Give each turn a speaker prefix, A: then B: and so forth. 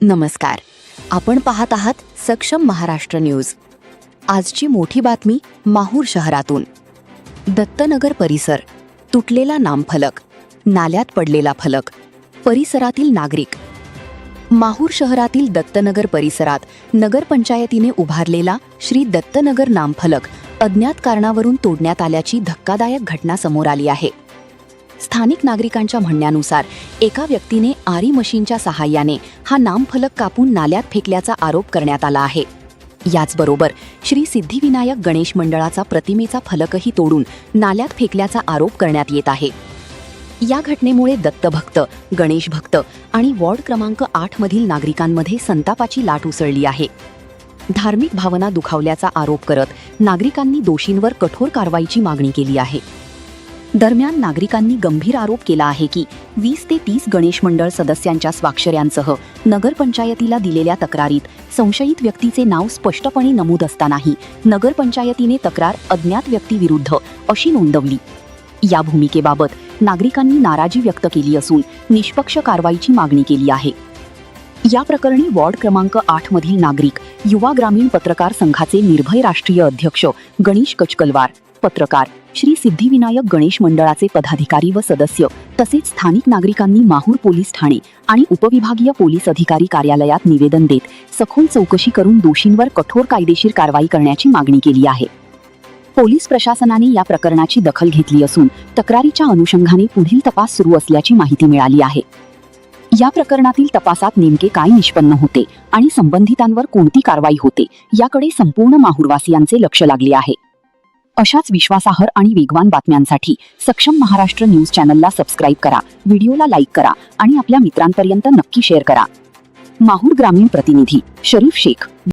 A: नमस्कार. आपण पाहत आहात सक्षम महाराष्ट्र न्यूज. आजची मोठी बातमी माहूर शहरातून. दत्तनगर परिसर, तुटलेला नामफलक, नाल्यात पडलेला फलक, परिसरातील नागरिक. माहूर शहरातील दत्तनगर परिसरात नगरपंचायतीने उभारलेला श्री दत्तनगर नामफलक अज्ञात कारणावरून तोडण्यात आल्याची धक्कादायक घटना समोर आली आहे. स्थानिक नागरिकांच्या म्हणण्यानुसार एका व्यक्तीने आरी मशीनच्या सहाय्याने हा नामफलक कापून नाल्यात फेकल्याचा आरोप करण्यात आला आहे. याचबरोबर श्री सिद्धिविनायक गणेश मंडळाचा प्रतिमेचा फलकही तोडून नाल्यात फेकल्याचा आरोप करण्यात येत आहे. या घटनेमुळे दत्तभक्त, गणेश भक्त आणि वॉर्ड क्रमांक 8 मधील नागरिकांमध्ये संतापाची लाट उसळली आहे. धार्मिक भावना दुखावल्याचा आरोप करत नागरिकांनी दोषींवर कठोर कारवाईची मागणी केली आहे. दरम्यान नागरिकांनी गंभीर आरोप केला आहे की 20 ते 30 गणेश मंडळ सदस्यांच्या स्वाक्षऱ्यांसह नगरपंचायतीला दिलेल्या तक्रारीत संशयित व्यक्तीचे नाव स्पष्टपणे नमूद असतानाही नगरपंचायतीने तक्रार अज्ञात व्यक्तीविरुद्ध अशी नोंदवली. या भूमिकेबाबत नागरिकांनी नाराजी व्यक्त केली असून निष्पक्ष कारवाईची मागणी केली आहे. या प्रकरणी वॉर्ड क्रमांक 8 मधील नागरिक युवा ग्रामीण पत्रकार संघाचे निर्भय राष्ट्रीय अध्यक्ष गणेश कचकलवार, पत्रकार, श्री सिद्धिविनायक गणेश मंडळाचे पदाधिकारी व सदस्य तसेच स्थानिक नागरिकांनी माहूर पोलीस ठाणे आणि उपविभागीय पोलीस अधिकारी कार्यालयात निवेदन देत सखोल चौकशी करून दोषींवर कठोर कायदेशीर कारवाई करण्याची मागणी केली आहे. पोलीस प्रशासनाने या प्रकरणाची दखल घेतली असून तक्रारीच्या अनुषंगाने पुढील तपास सुरू असल्याची माहिती मिळाली आहे. या प्रकरणातील तपासात नेमके काय निष्पन्न होते आणि संबंधितांवर कोणती कारवाई होते याकडे संपूर्ण माहूरवासियांचे लक्ष लागले आहे. अशाच विश्वासार्ह आणि वेगवान बातम्यांसाठी सक्षम महाराष्ट्र न्यूज चॅनलला सबस्क्राईब करा, व्हिडिओला लाईक करा आणि आपल्या मित्रांपर्यंत नक्की शेअर करा. माहूर ग्रामीण प्रतिनिधी शरीफ शेख.